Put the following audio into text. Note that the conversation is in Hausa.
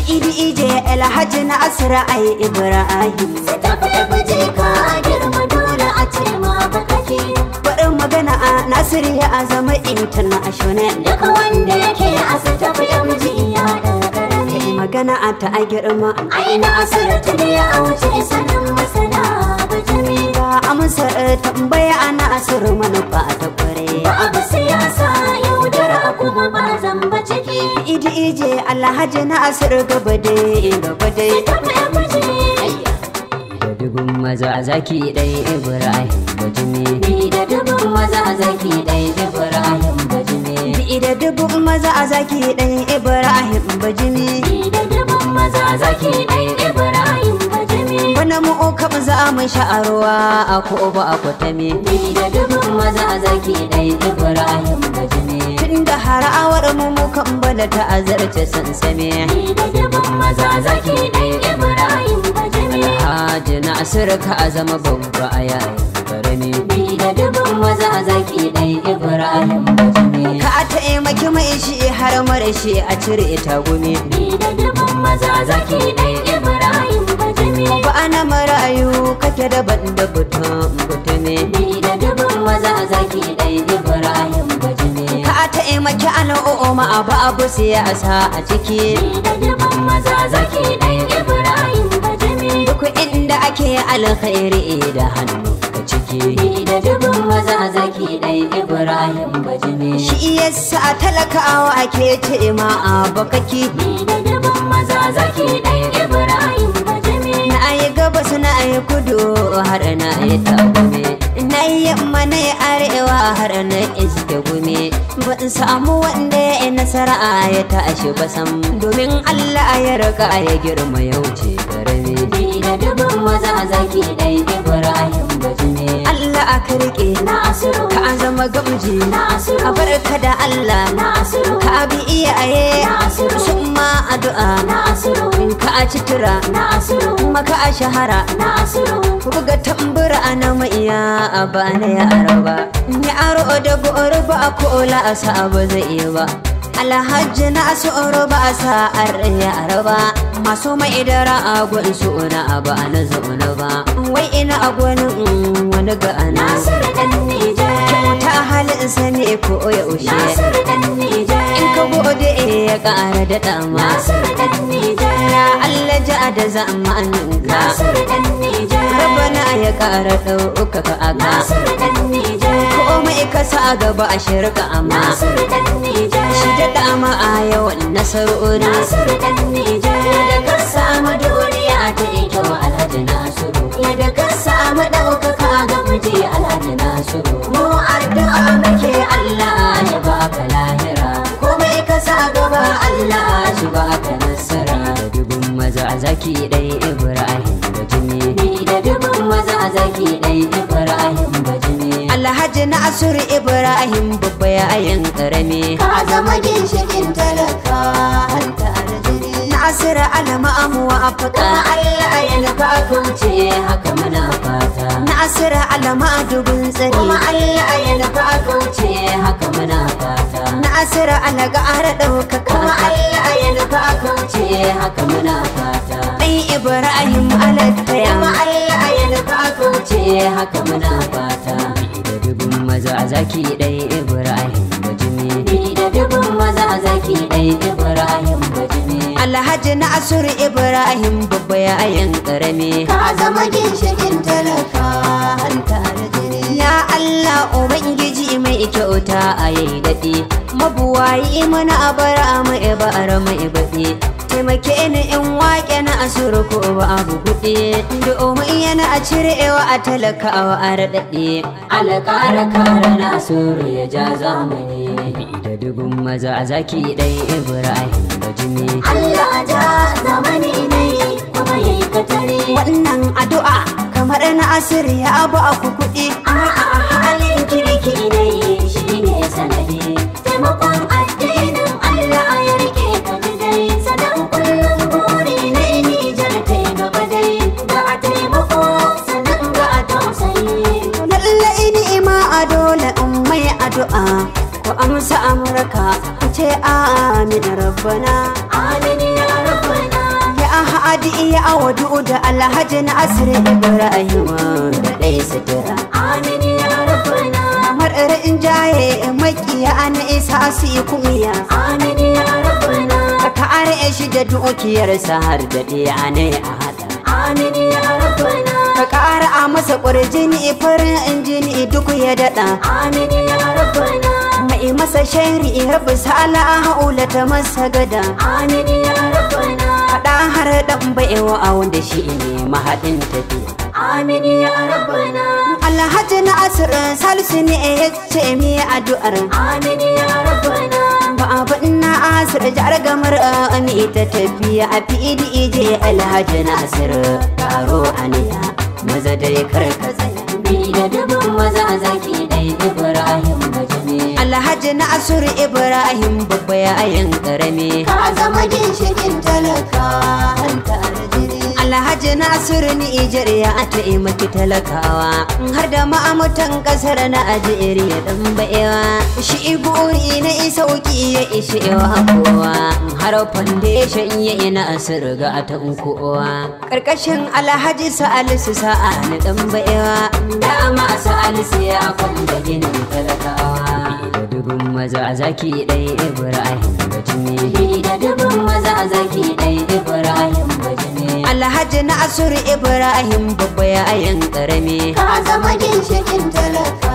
DJ Alhaji Nasir ai Ibrahim Sai tafi FJ ka girma dole a ce ma bakake. Barin magana a Nasir ya zama international. Duka wanda yake a sai tafi FJ ya ɗan karami. Magana a ta a girma Ai Nasir tuni ya wuce sanin masana bajimi. ga amsar tambaya a Nasir manufa ta kware. Ba abu siyasa yaudara kuma ba zamba ciki. DJ Alhaji Nasir gaba dai. Sai tafi FJ. Da dubun maza zaki dai Ibrahim bajimi. Ni da dubun maza zaki dai Ibrahim bajimi. Da dubun maza zaki dai Ibrahim bajimi. Ni da dubun maza zaki dai Ibrahim bajimi. Bana mu kam za mu sha ruwa a ko ba a kwatame. Ni da dubun maza zaki dai Ibrahim bajimi. Tunda har awar mu kan bala ta azarce sansame. Ni da dubun maza zaki dai Ibrahim bajimi. Alhaji Nasir ka zama babba a yayin karami. Ni da dubun maza zaki dai Ibrahim bajimi. Ka taimaki mai shi har mara shi a cire tagumi. Ni da dubun maza zaki dai Ibrahim bajimi. Ba na marayu kake daban da butume. Ni da dubun maza zaki dai Ibrahim bajimi. Ka taimaki al'umma babu siyasa a ciki. Ni da dubun maza zaki dai Ibrahim bajimi. Duk inda ake alkhairi da hannu ka ciki. Ni da dubun maza zaki dai Ibrahim bajimi. Shi yasa talakawa ke ce ma bakaki. Ni da dubun maza zaki dai Ibrahim bajimi. Na yi gabas na yi kudu har na yi tagume. Na yi yamma na yi arewa har na iske gume. Ban samu wanda ya nasara ya tashi ba sam. Domin Allah ya raka ya girma ya wuce karami. Ni da dubun maza zaki dai Ibrahim bajimi. Allah aka rike Nasiru ka zama gamji. Nasiru A barka da Allah Nasiru ka bi iyaye. Nasiru Sun ma addu'a Nasiru ka ci tura. Nasiru Maka a shahara Nasiru ku buga tambura ana maiya a bana ya araba. Ni aro da goro ba ko la asa ba zai iya ba. Alhaji Nasiru ba sa ya araba. Masu mai dara agon su na ba na zauna ba. Wai ina agwanin wani ga ana. Nasiru dan Nijar. Ta halin sani ko ya ushe. Nasiru dan Nijar. In ka gode ya ƙara da dama. Nasiru dan Nijar. Ya Allah ja da zamanin ka. Nasiru dan Nijar. Rabana ya ƙara ɗaukaka aka. Nasiru dan Nijar. Komai ka sa gaba a shirka amma. Nasiru dan Nijar. Shi da dama a yawan nasarori. Nasiru dan Nijar. Da ka samu duniya ta yi kyau Alhaji Nasiru. Da ka samu ɗaukaka ga miji Alhaji Nasiru. Mu addu'a muke Allah ya baka lahira. Komai ka sa gaba Allah shi baka nasara. Da dubun maza zaki ɗai Ibrahim bajimi. Ni da dubun maza zaki ɗai Ibrahim bajimi. Alhaji Nasir Ibrahim babba yayin ƙarami. Ka zama ginshikin talaka hanta aljini. Nasir alama amuwa Ka afaka. Allah ya nufa kauce haka muna fata. Nasir alama dubun tsari. Kuma Allah ya nufa kauce haka muna fata. Nasir alaga ara ɗaukaka. Kuma Allah ya nufa kauce haka muna fata. Ɗan Ibrahim alattaya. Kuma Allah ya nufa kauce haka muna fata. Da dubun maza zaki ɗai Ibrahim bajimi. Ni da dubun maza zaki ɗai Ibrahim bajimi. Alhaji Nasir Ibrahim babba yayin ƙarami. Ka zama ginshikin talaka hanta aljini. Ya Allah Ubangiji mai kyauta a yayi daɗi. Mabuwayi mana a bara mai bara mai baɗi. Taimake ni in waƙe na asuru ko babu kuɗi. Domin yana a cirewa a talakawa a raɗaɗe. Alƙara kara Nasiru ya ja zamani. Da dubun maza zaki ɗai Ibrahim bajimi. Allah ja zamani ne kuma yayi katare. Wannan addu'a kamar na asiri ya ba ku kuɗi. A'a halin kirki ne shi ne sanadi. Taimakon addinin Allah ya rike ka dai. Sadan kullum buri ne Nijar ta yi gaba dai. Ga a taimako sadan ga a tausayi. Lallai ni'ima a dole in mai addu'a. Ku amsa Amurka ku ce amin rabbana. amin ya rabbana. Ya ahadi ya awadu da Alhaji Nasir Ibrahim da ɗaya sutura. amin ya rabbana. Marar in jaye makiya an isa su yi kumiya. amin ya rabbana. Ka are shi da dukiyarsa har da ɗaya ne a hada. amin ya rabbana. Ka ƙara a masa ƙwarjini farin injini duk ya daɗa. amin ya rabbana. Mai masa shari rabu sala haula ta masa gada. amin ya rabbana. Haɗa har ɗan baiwa a wanda shi ne mahaɗin tafiya. amin ya rabbana. Alhaji Nasir Salisu ne ya ce mi addu'ar. amin ya rabbana. Babu ina asir jar gamar ami ta tafiya a PDJ Alhaji Nasir karo aniya maza dai karka tsaya. Bi da dubun maza zaki dai Ibrahim bajame. Alhaji Nasir Ibrahim babba yayin karami. Ka zama ginshikin talaka an tare jini. Alhaji Nasir Nijar ya taimaki talakawa har da ma'amutan kasar Najeriya dan baiwa. Shi buri na sauki ya ishe wa kowa har foundation ya ina asir ga ta kowa. Karkashin Alhaji Salisu Sa'ani dan baiwa. Dama Salisu ya kwanda ginin talakawa. Da dubun maza zaki dai Ibrahim bajime. Da dubun maza zaki dai Ibrahim bajime. Alhaji Nasir Ibrahim babba yayin karami. Ka zama ginshikin talaka